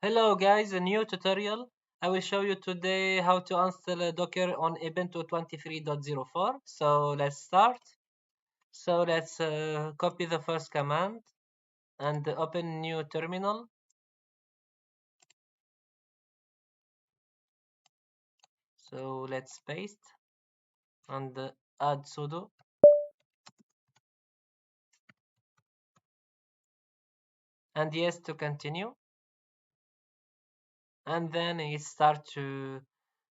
Hello guys, a new tutorial. I will show you today how to install Docker on Ubuntu 23.04. So let's start. So let's copy the first command and open new terminal. So let's paste and add sudo. And yes to continue. And then it start to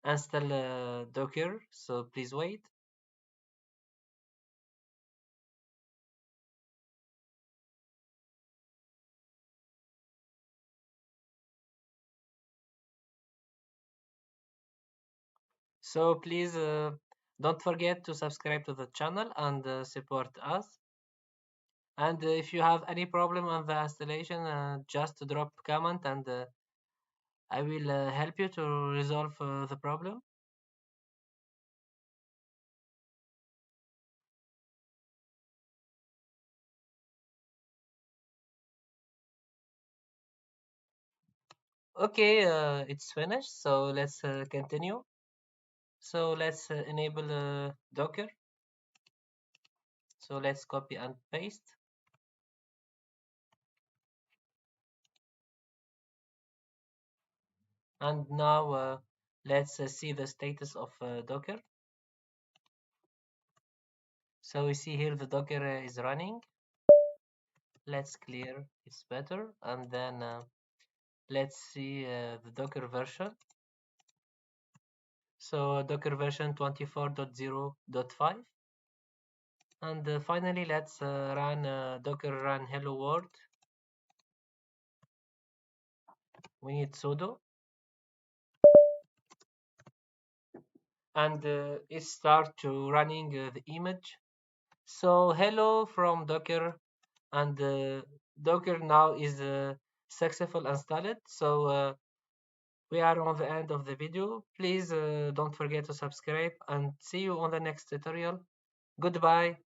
install Docker. So please wait. So please don't forget to subscribe to the channel and support us. And if you have any problem on the installation, just drop comment and I will help you to resolve the problem. Okay, it's finished. So let's continue. So let's enable Docker. So let's copy and paste. And now let's see the status of Docker. So we see here the Docker is running. Let's clear it's better. And then let's see the Docker version. So Docker version 24.0.5. And finally, let's run docker run hello world. We need sudo. And it start to running the image. So hello from Docker. And Docker now is successful installed. So we are on the end of the video. Please don't forget to subscribe and see you on the next tutorial. Goodbye.